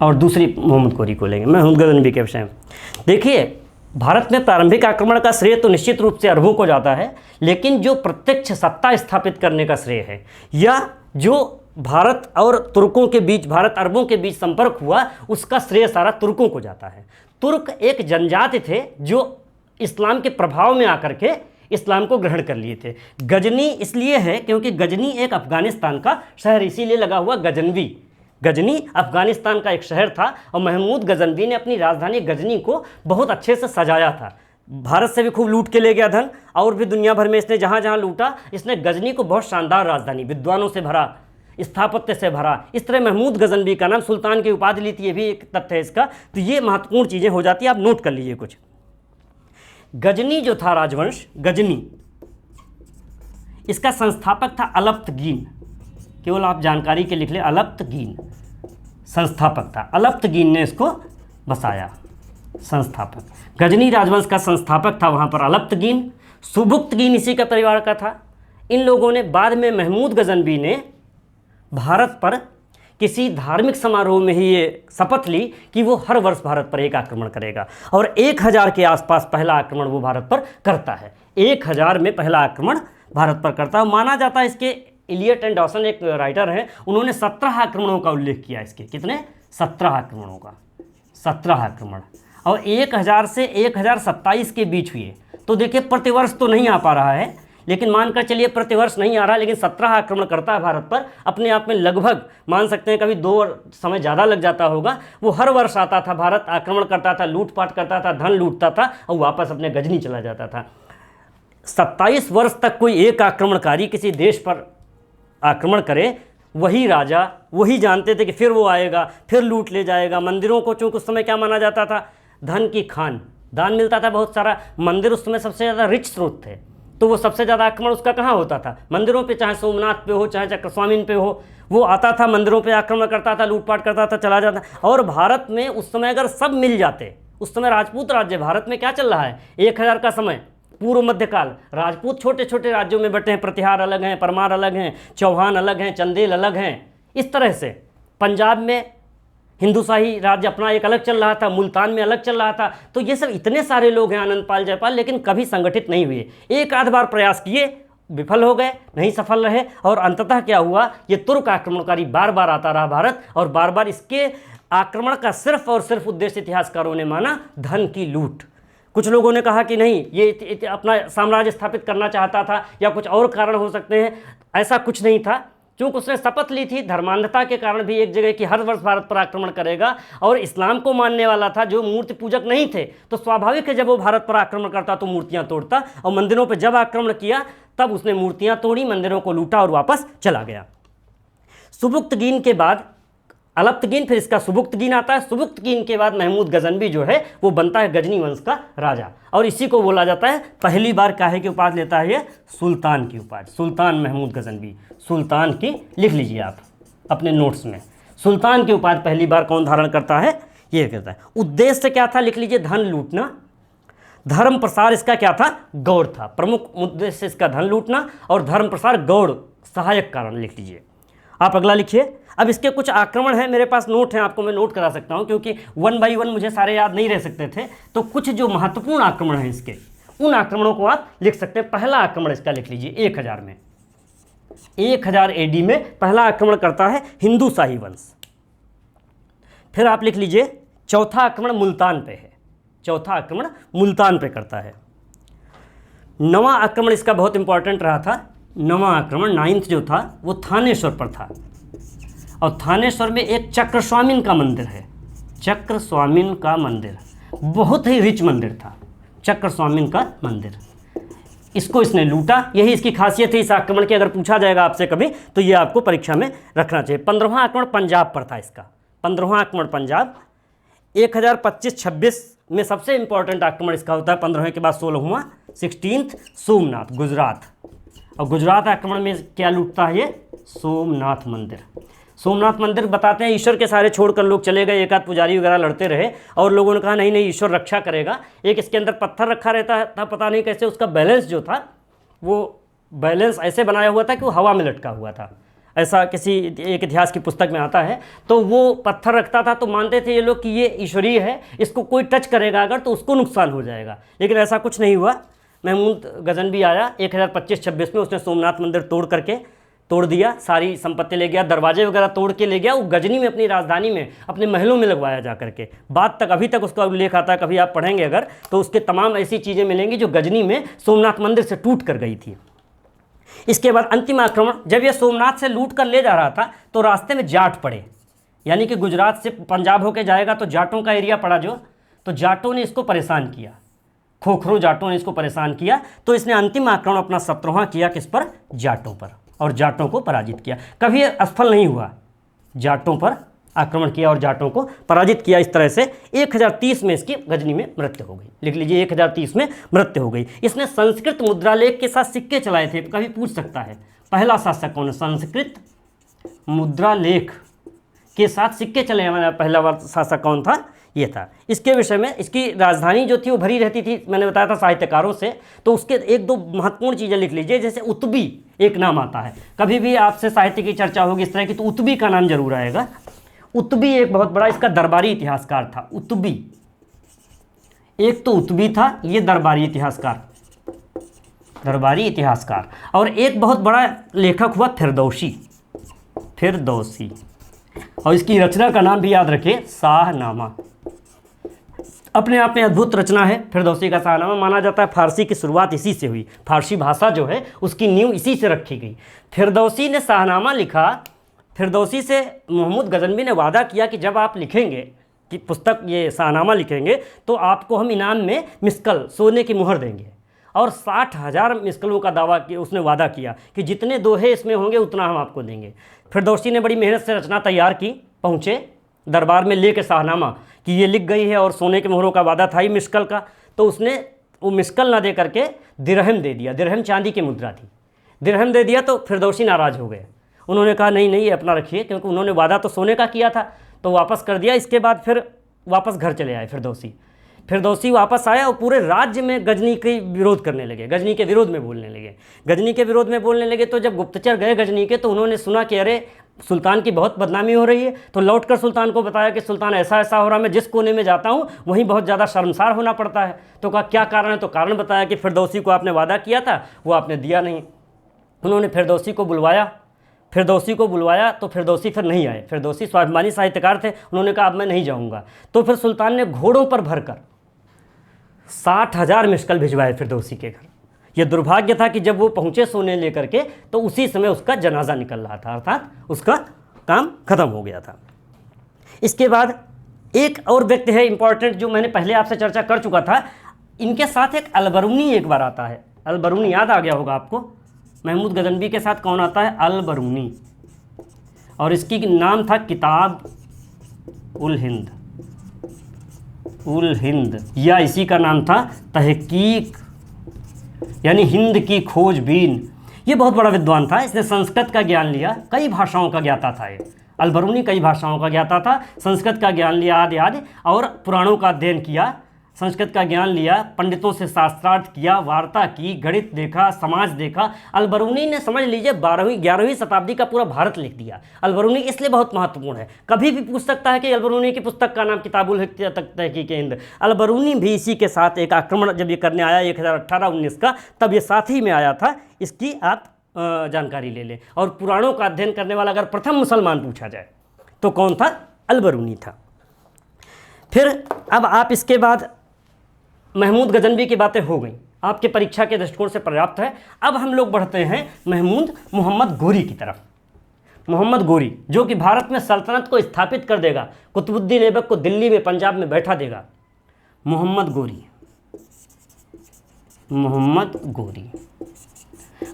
और दूसरी मोहम्मद गोरी को लेंगे। महमूद गजनवी के विषय में देखिए, भारत में प्रारंभिक आक्रमण का श्रेय तो निश्चित रूप से अरबों को जाता है, लेकिन जो प्रत्यक्ष सत्ता स्थापित करने का श्रेय है, या जो भारत और तुर्कों के बीच, भारत अरबों के बीच संपर्क हुआ, उसका श्रेय सारा तुर्कों को जाता है। तुर्क एक जनजाति थे जो इस्लाम के प्रभाव में आकर के इस्लाम को ग्रहण कर लिए थे। गजनी इसलिए है क्योंकि गजनी एक अफगानिस्तान का शहर, इसीलिए लगा हुआ गजनवी। गजनी अफगानिस्तान का एक शहर था और महमूद गजनवी ने अपनी राजधानी गजनी को बहुत अच्छे से सजाया था। भारत से भी खूब लूट के ले गया धन, और भी दुनिया भर में इसने जहाँ जहाँ लूटा, इसने गजनी को बहुत शानदार राजधानी, विद्वानों से भरा, स्थापत्य से भरा। इस तरह महमूद गजनवी का नाम, सुल्तान की उपाधि ली थी, ये भी एक तथ्य है इसका। तो ये महत्वपूर्ण चीज़ें हो जाती है, आप नोट कर लीजिए कुछ। गजनी जो था राजवंश, गजनी, इसका संस्थापक था अलप्तगीन। केवल आप जानकारी के लिख ले, अलप्तगीन संस्थापक था। अलप्तगीन ने इसको बसाया, संस्थापक। गजनी राजवंश का संस्थापक था वहाँ पर अलप्तगीन। सुबुक्तगीन इसी का परिवार का था। इन लोगों ने बाद में, महमूद गजनवी ने भारत पर किसी धार्मिक समारोह में ही ये शपथ ली कि वो हर वर्ष भारत पर एक आक्रमण करेगा, और 1000 के आसपास पहला आक्रमण वो भारत पर करता है। 1000 में पहला आक्रमण भारत पर करता है। माना जाता है, इसके इलियट एंड डॉसन एक राइटर हैं, उन्होंने 17 आक्रमणों का उल्लेख किया। इसके कितने? 17 आक्रमणों का, 17 आक्रमण, और 1000 से 1027 के बीच हुए। तो देखिए प्रतिवर्ष तो नहीं आ पा रहा है, लेकिन मानकर चलिए प्रतिवर्ष नहीं आ रहा, लेकिन 17 आक्रमण करता है भारत पर। अपने आप में लगभग मान सकते हैं, कभी 2 समय ज़्यादा लग जाता होगा। वो हर वर्ष आता था भारत, आक्रमण करता था, लूटपाट करता था, धन लूटता था और वापस अपने गजनी चला जाता था। 27 वर्ष तक कोई एक आक्रमणकारी किसी देश पर आक्रमण करे, वही राजा, वही जानते थे कि फिर वो आएगा, फिर लूट ले जाएगा। मंदिरों को चूँकि उस समय क्या माना जाता था, धन की खान, दान मिलता था बहुत सारा। मंदिर उस समय सबसे ज़्यादा रिच स्रोत थे, तो वो सबसे ज़्यादा आक्रमण उसका कहाँ होता था? मंदिरों पे, चाहे सोमनाथ पे हो, चाहे चक्रस्वामिन पे हो। वो आता था मंदिरों पे, आक्रमण करता था, लूटपाट करता था, चला जाता। और भारत में उस समय अगर सब मिल जाते, उस समय राजपूत राज्य, भारत में क्या चल रहा है, 1000 का समय, पूर्व मध्यकाल, राजपूत छोटे छोटे राज्यों में बटे हैं। प्रतिहार अलग हैं, परमार अलग हैं, चौहान अलग हैं, चंदेल अलग हैं। इस तरह से पंजाब में हिंदुशाही राज्य अपना एक अलग चल रहा था, मुल्तान में अलग चल रहा था। तो ये सब इतने सारे लोग हैं, आनंदपाल, जयपाल, लेकिन कभी संगठित नहीं हुए। एक आध बार प्रयास किए, विफल हो गए, नहीं सफल रहे, और अंततः क्या हुआ, ये तुर्क आक्रमणकारी बार बार आता रहा भारत, और बार बार इसके आक्रमण का सिर्फ और सिर्फ उद्देश्य इतिहासकारों ने माना धन की लूट। कुछ लोगों ने कहा कि नहीं, ये अपना साम्राज्य स्थापित करना चाहता था, या कुछ और कारण हो सकते हैं। ऐसा कुछ नहीं था, क्योंकि उसने शपथ ली थी धर्मांधता के कारण भी एक जगह कि हर वर्ष भारत पर आक्रमण करेगा, और इस्लाम को मानने वाला था, जो मूर्ति पूजक नहीं थे। तो स्वाभाविक है जब वो भारत पर आक्रमण करता तो मूर्तियां तोड़ता, और मंदिरों पर जब आक्रमण किया तब उसने मूर्तियां तोड़ी, मंदिरों को लूटा और वापस चला गया। सुबुक्तगीन के बाद अलप्तगीन, फिर इसका सुबुक्तगीन आता है। सुबुक्तगीन के बाद महमूद गजनवी जो है वो बनता है गजनी वंश का राजा, और इसी को बोला जाता है, पहली बार काहे की उपाधि लेता है ये, सुल्तान की उपाधि। सुल्तान महमूद गजनवी, सुल्तान की लिख लीजिए आप अपने नोट्स में। सुल्तान की उपाधि पहली बार कौन धारण करता है, ये कहता है। उद्देश्य क्या था, लिख लीजिए, धन लूटना। धर्म प्रसार इसका क्या था, गौड़ था। प्रमुख उद्देश्य इसका धन लूटना और धर्म प्रसार, गौड़ सहायक कारण, लिख लीजिए आप। अगला लिखिए। अब इसके कुछ आक्रमण हैं, मेरे पास नोट हैं, आपको मैं नोट करा सकता हूं, क्योंकि 1 बाई 1 मुझे सारे याद नहीं रह सकते थे। तो कुछ जो महत्वपूर्ण आक्रमण हैं इसके, उन आक्रमणों को आप लिख सकते हैं। पहला आक्रमण इसका लिख लीजिए 1000 में, 1000 AD में पहला आक्रमण करता है हिंदू शाही वंश। फिर आप लिख लीजिए चौथा आक्रमण मुल्तान पे है, चौथा आक्रमण मुल्तान पे करता है। 9वां आक्रमण इसका बहुत इंपॉर्टेंट रहा था। 9वां आक्रमण, 9th जो था, वो थानेश्वर पर था, और थानेश्वर में एक चक्रस्वामिन का मंदिर है। चक्रस्वामिन का मंदिर बहुत ही रिच मंदिर था, चक्रस्वामिन का मंदिर। इसको इसने लूटा, यही इसकी खासियत है इस आक्रमण की। अगर पूछा जाएगा आपसे कभी तो ये आपको परीक्षा में रखना चाहिए। 15वां आक्रमण पंजाब पर था इसका, 15वां आक्रमण पंजाब। 1025-26 में सबसे इंपॉर्टेंट आक्रमण इसका होता है, 15वें के बाद 16वां, 16th सोमनाथ, गुजरात। और गुजरात आक्रमण में क्या लूटता है ये, सोमनाथ मंदिर। सोमनाथ मंदिर बताते हैं ईश्वर के सारे छोड़कर लोग चले गए, एक आध पुजारी वगैरह लड़ते रहे, और लोगों ने कहा नहीं नहीं ईश्वर रक्षा करेगा। एक इसके अंदर पत्थर रखा रहता था, पता नहीं कैसे उसका बैलेंस जो था, वो बैलेंस ऐसे बनाया हुआ था कि वो हवा में लटका हुआ था, ऐसा किसी एक इतिहास की पुस्तक में आता है। तो वो पत्थर रखता था, तो मानते थे ये लोग कि ये ईश्वरीय है, इसको कोई टच करेगा अगर तो उसको नुकसान हो जाएगा। लेकिन ऐसा कुछ नहीं हुआ। महमूद गजनवी आया 1025-26 में, उसने सोमनाथ मंदिर तोड़ दिया, सारी संपत्ति ले गया, दरवाजे वगैरह तोड़ के ले गया। वो गजनी में, अपनी राजधानी में, अपने महलों में लगवाया जा करके। बात तक अभी तक उसका उल्लेख आता है, कभी आप पढ़ेंगे अगर तो उसके तमाम ऐसी चीज़ें मिलेंगी जो गजनी में सोमनाथ मंदिर से टूट कर गई थी। इसके बाद अंतिम आक्रमण, जब यह सोमनाथ से लूट कर ले जा रहा था तो रास्ते में जाट पड़े। यानी कि गुजरात से पंजाब होके जाएगा तो जाटों का एरिया पड़ा जो, तो जाटों ने इसको परेशान किया, खोखरो जाटों ने इसको परेशान किया। तो इसने अंतिम आक्रमण अपना 17वां किया किस पर? जाटों पर, और जाटों को पराजित किया। कभी ये असफल नहीं हुआ, जाटों पर आक्रमण किया और जाटों को पराजित किया। इस तरह से 1030 में इसकी गजनी में मृत्यु हो गई। लिख लीजिए 1030 में मृत्यु हो गई। इसने संस्कृत मुद्रालेख के साथ सिक्के चलाए थे, कभी पूछ सकता है पहला शासक कौन है? संस्कृत मुद्रालेख के साथ सिक्के चले हमारा पहला शासक कौन था? ये था। इसके विषय में, इसकी राजधानी जो थी वो भरी रहती थी, मैंने बताया था साहित्यकारों से, तो उसके एक दो महत्वपूर्ण चीज़ें लिख लीजिए। जैसे उतबी एक नाम आता है, कभी भी आपसे साहित्य की चर्चा होगी इस तरह की तो उतबी का नाम जरूर आएगा। उतबी एक बहुत बड़ा इसका दरबारी इतिहासकार था। उतबी, एक तो उतबी था, ये दरबारी इतिहासकार। और एक बहुत बड़ा लेखक हुआ फिरदौसी, और इसकी रचना का नाम भी याद रखिए, शाहनामा। अपने आप में अद्भुत रचना है फिरदौसी का शाहनामा। माना जाता है फारसी की शुरुआत इसी से हुई, फारसी भाषा जो है उसकी नींव इसी से रखी गई। फिरदौसी ने शाहनामा लिखा। फिरदौसी से मोहम्मद गजनवी ने वादा किया कि जब आप लिखेंगे कि पुस्तक ये शाहनामा लिखेंगे तो आपको हम इनाम में मिस्कल, सोने की मुहर देंगे। और 60,000 मिस्कलों का दावा किया, उसने वादा किया कि जितने दोहे इसमें होंगे उतना हम आपको देंगे। फिरदौसी ने बड़ी मेहनत से रचना तैयार की, पहुँचे दरबार में लेके शाहनामा कि ये लिख गई है और सोने के मोहरों का वादा था ही मिस्कल का। तो उसने वो मिस्कल ना दे करके दिरहम दे दिया। दिरहम चांदी की मुद्रा थी, दिरहम दे दिया। तो फिरदौसी नाराज़ हो गए। उन्होंने कहा नहीं नहीं, ये अपना रखिए, क्योंकि उन्होंने वादा तो सोने का किया था। तो वापस कर दिया। इसके बाद फिर वापस घर चले आए फिरदौसी वापस आया और पूरे राज्य में गजनी के विरोध करने लगे, गजनी के विरोध में बोलने लगे। तो जब गुप्तचर गए गजनी के तो उन्होंने सुना कि अरे सुल्तान की बहुत बदनामी हो रही है। तो लौटकर सुल्तान को बताया कि सुल्तान ऐसा ऐसा हो रहा है, मैं जिस कोने में जाता हूँ वहीं बहुत ज़्यादा शर्मसार होना पड़ता है। तो कहा क्या कारण है? तो कारण बताया कि फिरदौसी को आपने वादा किया था, वो आपने दिया नहीं। उन्होंने फिरदौसी को बुलवाया तो फिरदौसी फिर नहीं आए। फिरदौसी स्वाभिमानी साहित्यकार थे, उन्होंने कहा अब मैं नहीं जाऊँगा। तो फिर सुल्तान ने घोड़ों पर भरकर 60,000 मिस्कल भिजवाए फिरदौसी के घर। ये दुर्भाग्य था कि जब वो पहुँचे सोने लेकर के तो उसी समय उसका जनाजा निकल रहा था, अर्थात उसका काम खत्म हो गया था। इसके बाद एक और व्यक्ति है इंपॉर्टेंट, जो मैंने पहले आपसे चर्चा कर चुका था। इनके साथ एक अलबरूनी एक बार आता है। अलबरूनी याद आ गया होगा आपको। महमूद गजनवी के साथ कौन आता है? अलबरूनी। और इसकी नाम था किताब उल हिंद, या इसी का नाम था तहकीक, यानी हिंद की खोजबीन। ये बहुत बड़ा विद्वान था। इसने संस्कृत का ज्ञान लिया, कई भाषाओं का ज्ञाता था ये। अलबरूनी कई भाषाओं का ज्ञाता था, संस्कृत का ज्ञान लिया आदि और पुराणों का अध्ययन किया, संस्कृत का ज्ञान लिया, पंडितों से शास्त्रार्थ किया, वार्ता की, गणित देखा, समाज देखा। अलबरूनी ने समझ लीजिए 12वीं-11वीं शताब्दी का पूरा भारत लिख दिया। अलबरूनी इसलिए बहुत महत्वपूर्ण है। कभी भी पूछ सकता है कि अलबरूनी की पुस्तक का नाम किताबुल तहकीक हिंद। अलबरूनी भी इसी के साथ एक आक्रमण जब ये करने आया 1018-19 का, तब ये साथ ही में आया था। इसकी आप जानकारी ले लें। और पुराणों का अध्ययन करने वाला अगर प्रथम मुसलमान पूछा जाए तो कौन था? अलबरूनी था। फिर अब आप इसके बाद महमूद गजनवी की बातें हो गई, आपके परीक्षा के दृष्टिकोण से पर्याप्त है। अब हम लोग बढ़ते हैं मोहम्मद गोरी की तरफ। मोहम्मद गोरी जो कि भारत में सल्तनत को स्थापित कर देगा, कुतुबुद्दीन ऐबक को दिल्ली में पंजाब में बैठा देगा। मोहम्मद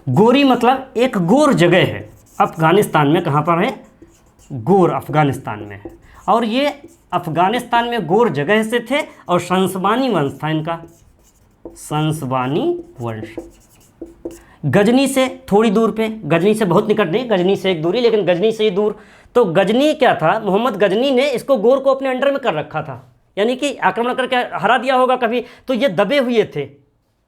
गोरी मतलब एक गोर जगह है अफ़गानिस्तान में। कहाँ पर है? गोर अफ़गानिस्तान में है। और ये अफ़गानिस्तान में गोर जगह से थे और संसबानी वंश था इनका, संसबानी वंश। गजनी से थोड़ी दूर पे, गजनी से बहुत निकट नहीं, गजनी से एक दूरी, लेकिन गजनी से ही दूर। तो गजनी क्या था? मोहम्मद गजनी ने इसको गोर को अपने अंडर में कर रखा था, यानी कि आक्रमण करके हरा दिया होगा कभी। तो ये दबे हुए थे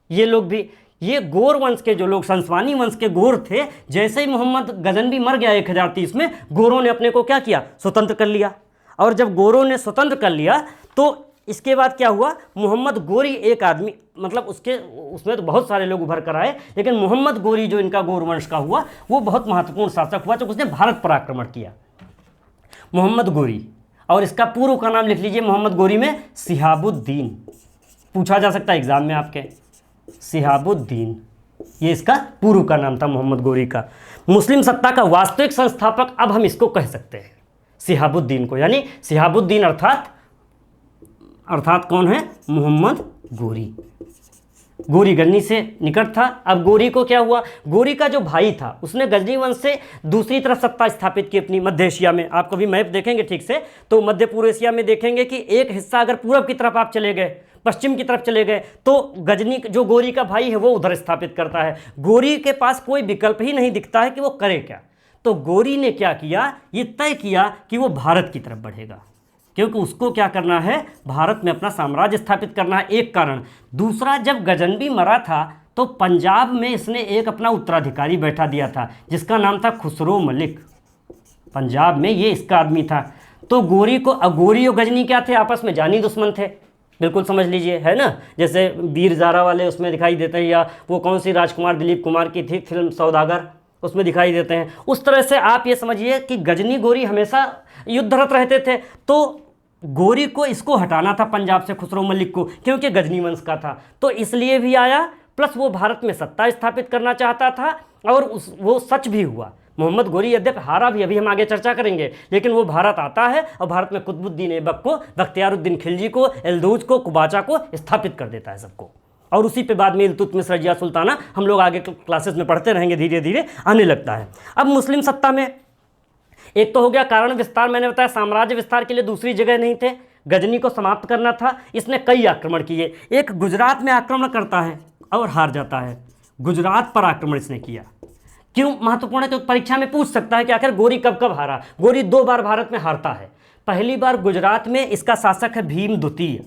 ये लोग भी। ये गोर वंश के जो लोग संसबानी वंश के गोर थे, जैसे ही मोहम्मद गजनवी मर गया 1030 में, गोरों ने अपने को क्या किया? स्वतंत्र कर लिया। और जब गोरों ने स्वतंत्र कर लिया तो इसके बाद क्या हुआ? मोहम्मद गोरी एक आदमी, मतलब उसमें तो बहुत सारे लोग उभर कर आए, लेकिन मोहम्मद गोरी जो इनका गोर वंश का हुआ वो बहुत महत्वपूर्ण शासक हुआ, जो उसने भारत पर आक्रमण किया। मोहम्मद गोरी, और इसका पूर्व का नाम लिख लीजिए मोहम्मद गोरी में सिहाबुद्दीन। पूछा जा सकता है एग्जाम में आपके, सिहाबुद्दीन, ये इसका पूर्व का नाम था मोहम्मद गोरी का। मुस्लिम सत्ता का वास्तविक संस्थापक अब हम इसको कह सकते हैं। शिहाबुद्दीन को, यानी शिहाबुद्दीन अर्थात कौन है? मोहम्मद गोरी। गोरी गजनी से निकट था। अब गोरी को क्या हुआ? गोरी का जो भाई था उसने गजनी वंश से दूसरी तरफ सत्ता स्थापित की अपनी मध्य एशिया में। आप कभी मैप देखेंगे ठीक से तो मध्य पूर्व एशिया में देखेंगे कि एक हिस्सा अगर पूरब की तरफ आप चले गए, पश्चिम की तरफ चले गए, तो गजनी जो गोरी का भाई है वो उधर स्थापित करता है। गोरी के पास कोई विकल्प ही नहीं दिखता है कि वो करे क्या। तो गोरी ने क्या किया? ये तय किया कि वो भारत की तरफ बढ़ेगा, क्योंकि उसको क्या करना है? भारत में अपना साम्राज्य स्थापित करना है, एक कारण। दूसरा, जब गजनवी मरा था तो पंजाब में इसने एक अपना उत्तराधिकारी बैठा दिया था जिसका नाम था खुसरो मलिक। पंजाब में ये इसका आदमी था। तो गोरी और गजनी क्या थे? आपस में जानी दुश्मन थे, बिल्कुल समझ लीजिए, है ना। जैसे वीर ज़ारा वाले उसमें दिखाई देते हैं, या वो कौन सी राजकुमार दिलीप कुमार की थी फिल्म सौदागर, उसमें दिखाई देते हैं। उस तरह से आप ये समझिए कि गजनी गोरी हमेशा युद्धरत रहते थे। तो गोरी को इसको हटाना था पंजाब से, खुसरो मलिक को, क्योंकि गजनी वंश का था, तो इसलिए भी आया। प्लस वो भारत में सत्ता स्थापित करना चाहता था, और वो सच भी हुआ। मोहम्मद गोरी यद्यपि हारा भी, अभी हम आगे चर्चा करेंगे, लेकिन वो भारत आता है और भारत में कुतुबुद्दीन ऐबक को, बख्तियारुद्दीन खिलजी को, एल्दूज को, कुबाचा को स्थापित कर देता है सबको। और उसी पे बाद में इल्तुतमिश, रजिया सुल्ताना, हम लोग आगे क्लासेस में पढ़ते रहेंगे, धीरे धीरे आने लगता है। अब मुस्लिम सत्ता में एक तो हो गया कारण विस्तार, मैंने बताया साम्राज्य विस्तार के लिए दूसरी जगह नहीं थे, गजनी को समाप्त करना था। इसने कई आक्रमण किए। एक गुजरात में आक्रमण करता है और हार जाता है। गुजरात पर आक्रमण इसने किया। क्यों महत्वपूर्ण है? तो परीक्षा में पूछ सकता है कि आखिर गोरी कब कब हारा। गोरी 2 बार भारत में हारता है। पहली बार गुजरात में इसका शासक है भीम द्वितीय।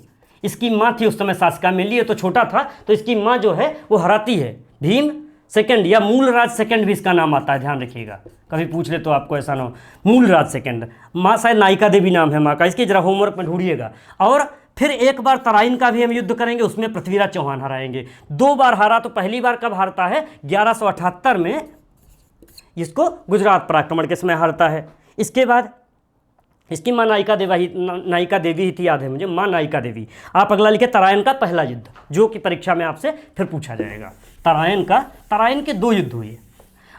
इसकी माँ थी उस समय शासिका, मिली है तो छोटा था, तो इसकी माँ जो है वो हराती है। भीम सेकंड या मूलराज सेकंड भी इसका नाम आता है, ध्यान रखिएगा, कभी पूछ ले तो आपको ऐसा ना हो। मूलराज सेकंड, माँ शायद नायिका देवी नाम है माँ का, इसकी जरा होमवर्क में ढूंढिएगा। और फिर एक बार तराइन का भी हम युद्ध करेंगे, उसमें पृथ्वीराज चौहान हराएंगे। 2 बार हारा। तो पहली बार कब हारता है? 1178 में इसको गुजरात पर आक्रमण के समय हारता है। इसके बाद इसकी माँ नायिका देवी ही थी, याद है मुझे, माँ नायिका देवी। आप अगला लिखे तराइन का पहला युद्ध, जो कि परीक्षा में आपसे फिर पूछा जाएगा। तराइन के 2 युद्ध हुए।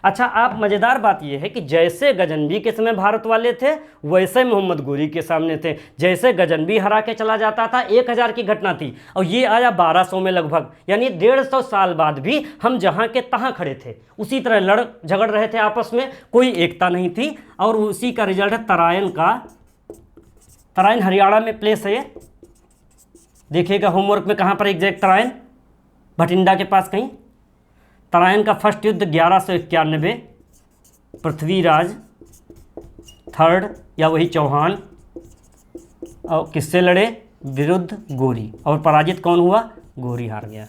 अच्छा, आप मज़ेदार बात यह है कि जैसे गजनवी के समय भारत वाले थे वैसे मोहम्मद गोरी के सामने थे। जैसे गजनवी हरा के चला जाता था, 1000 की घटना थी, और ये आया 1200 में लगभग, यानी 150 साल बाद भी हम जहाँ के तहाँ खड़े थे, उसी तरह लड़ झगड़ रहे थे आपस में, कोई एकता नहीं थी। और उसी का रिजल्ट है तराइन हरियाणा में प्लेस है ये, देखिएगा होमवर्क में कहाँ पर एग्जैक्ट। तराइन भटिंडा के पास कहीं। तराइन का फर्स्ट युद्ध 1191, पृथ्वीराज थर्ड या वही चौहान और किससे लड़े? विरुद्ध गोरी। और पराजित कौन हुआ? गोरी हार गया।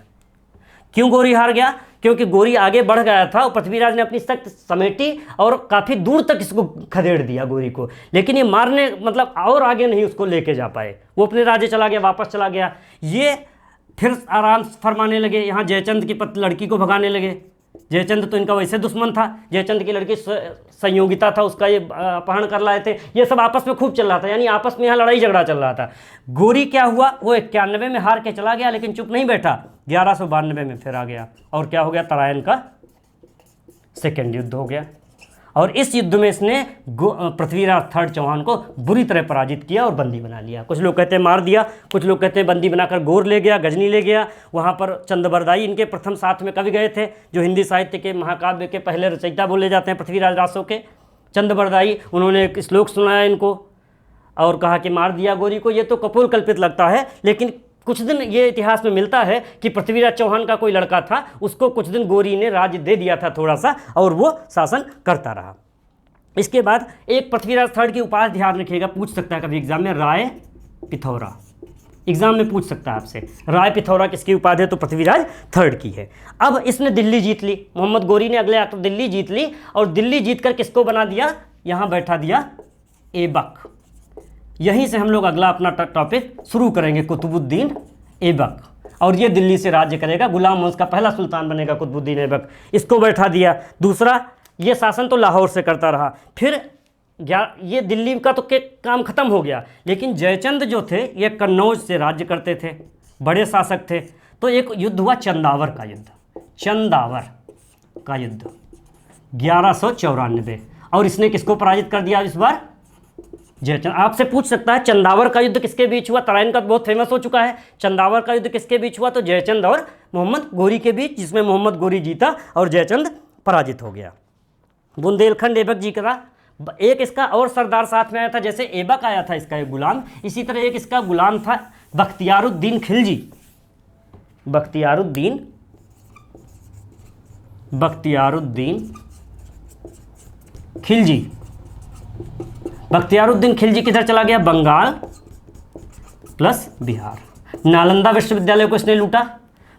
क्यों गोरी हार गया? क्योंकि गोरी आगे बढ़ गया था और पृथ्वीराज ने अपनी शक्ति समेटी और काफ़ी दूर तक इसको खदेड़ दिया गोरी को, लेकिन ये मारने मतलब और आगे नहीं उसको लेके जा पाए। वो अपने राज्य चला गया, वापस चला गया। ये फिर आराम फरमाने लगे, यहाँ जयचंद की लड़की को भगाने लगे। जयचंद तो इनका वैसे दुश्मन था, जयचंद की लड़की संयोगिता था, उसका ये अपहरण कर लाए थे। ये सब आपस में खूब चल रहा था, यानी आपस में यहाँ लड़ाई झगड़ा चल रहा था। गोरी क्या हुआ? वो 91 में हार के चला गया, लेकिन चुप नहीं बैठा, 1192 में फिर आ गया। और क्या हो गया? तराइन का सेकेंड युद्ध हो गया। और इस युद्ध में इसने पृथ्वीराज थर्ड चौहान को बुरी तरह पराजित किया और बंदी बना लिया। कुछ लोग कहते हैं मार दिया, कुछ लोग कहते हैं बंदी बनाकर गोर ले गया, गजनी ले गया। वहाँ पर चंदबरदाई इनके प्रथम साथ में कवि गए थे, जो हिंदी साहित्य के महाकाव्य के पहले रचयिता बोले जाते हैं पृथ्वीराज रासो के। चंदबरदाई, उन्होंने एक श्लोक सुनाया इनको और कहा कि मार दिया गोरी को। ये तो कपोल कल्पित लगता है, लेकिन कुछ दिन ये इतिहास में मिलता है कि पृथ्वीराज चौहान का कोई लड़का था, उसको कुछ दिन गोरी ने राज्य दे दिया था थोड़ा सा, और वो शासन करता रहा। इसके बाद एक पृथ्वीराज थर्ड की उपाधि ध्यान रखिएगा, पूछ सकता है कभी एग्जाम में, राय पिथौरा। एग्जाम में पूछ सकता है आपसे, राय पिथौरा किसकी उपाधि है? तो पृथ्वीराज थर्ड की है। अब इसने दिल्ली जीत ली, मोहम्मद गोरी ने अगले आकर दिल्ली जीत ली, और दिल्ली जीत कर किसको बना दिया? यहाँ बैठा दिया ऐबक। यहीं से हम लोग अगला अपना टॉपिक शुरू करेंगे, कुतुबुद्दीन ऐबक। और ये दिल्ली से राज्य करेगा, गुलाम वंश का पहला सुल्तान बनेगा कुतुबुद्दीन ऐबक। इसको बैठा दिया। दूसरा, ये शासन तो लाहौर से करता रहा। फिर ये दिल्ली का तो काम खत्म हो गया, लेकिन जयचंद जो थे ये कन्नौज से राज्य करते थे, बड़े शासक थे। तो एक युद्ध हुआ चंदावर का युद्ध, चंदावर का युद्ध 1194। और इसने किसको पराजित कर दिया इस बार? जयचंद। आपसे पूछ सकता है चंदावर का युद्ध किसके बीच हुआ? तराइन का तो बहुत फेमस हो चुका है। चंदावर का युद्ध किसके बीच हुआ? तो जयचंद और मोहम्मद गोरी के बीच, जिसमें मोहम्मद गोरी जीता और जयचंद पराजित हो गया। बुंदेलखंड ऐबक जी का एक इसका और सरदार साथ में आया था, जैसे ऐबक आया था इसका एक गुलाम, इसी तरह एक इसका गुलाम था बख्तियारुद्दीन खिलजी। बख्तियारुद्दीन खिलजी। बख्तियारुद्दीन खिलजी किधर चला गया? बंगाल प्लस बिहार। नालंदा विश्वविद्यालय को इसने लूटा।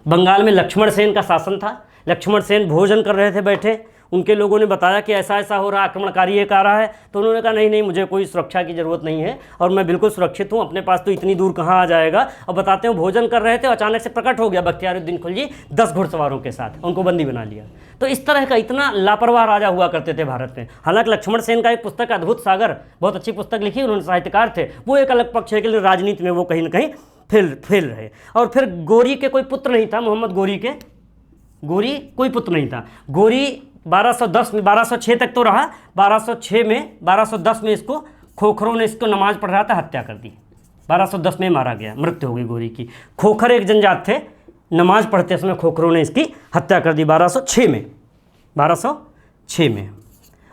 बंगाल में लक्ष्मण सेन का शासन था। लक्ष्मण सेन भोजन कर रहे थे बैठे, उनके लोगों ने बताया कि ऐसा ऐसा हो रहा है, आक्रमणकारी एक आ रहा है। तो उन्होंने कहा नहीं नहीं, मुझे कोई सुरक्षा की ज़रूरत नहीं है और मैं बिल्कुल सुरक्षित हूँ, अपने पास तो इतनी दूर कहाँ आ जाएगा। और बताते हैं भोजन कर रहे थे, अचानक से प्रकट हो गया बख्तियारुद्दीन खिलजी 10 घुड़सवारों के साथ, उनको बंदी बना लिया। तो इस तरह का इतना लापरवाह राजा हुआ करते थे भारत में। हालांकि लक्ष्मण सेन का एक पुस्तक अद्भुत सागर, बहुत अच्छी पुस्तक लिखी, उन्होंने साहित्यकार थे, वो एक अलग पक्ष है कि राजनीति में वो कहीं ना कहीं फेल रहे। और फिर गोरी के कोई पुत्र नहीं था, मोहम्मद गोरी के, गोरी कोई पुत्र नहीं था। गोरी 1210 में, 1206 तक तो रहा, 1210 में इसको खोखरों ने, इसको नमाज पढ़ रहा था, हत्या कर दी। 1210 में मारा गया, मृत्यु हो गई गोरी की। खोखर एक जनजात थे, नमाज पढ़ते समय खोखरों ने इसकी हत्या कर दी 1206 में।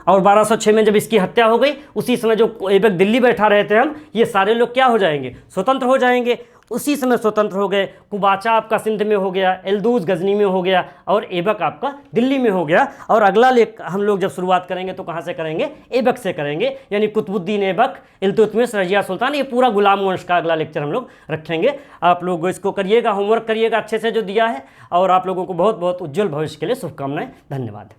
और 1206 में जब इसकी हत्या हो गई, उसी समय जो ऐबक दिल्ली बैठा रहे थे हम, ये सारे लोग क्या हो जाएंगे? स्वतंत्र हो जाएंगे। उसी समय स्वतंत्र हो गए। कुबाचा आपका सिंध में हो गया, एल्दूज गजनी में हो गया और ऐबक आपका दिल्ली में हो गया। और अगला लेख हम लोग जब शुरुआत करेंगे तो कहाँ से करेंगे? ऐबक से करेंगे, यानी कुतुबुद्दीन ऐबक, इल्तुतमिश, रजिया सुल्तान, ये पूरा गुलाम वंश का अगला लेक्चर हम लोग रखेंगे। आप लोग इसको करिएगा, होमवर्क करिएगा अच्छे से जो दिया है। और आप लोगों को बहुत बहुत उज्जवल भविष्य के लिए शुभकामनाएं। धन्यवाद।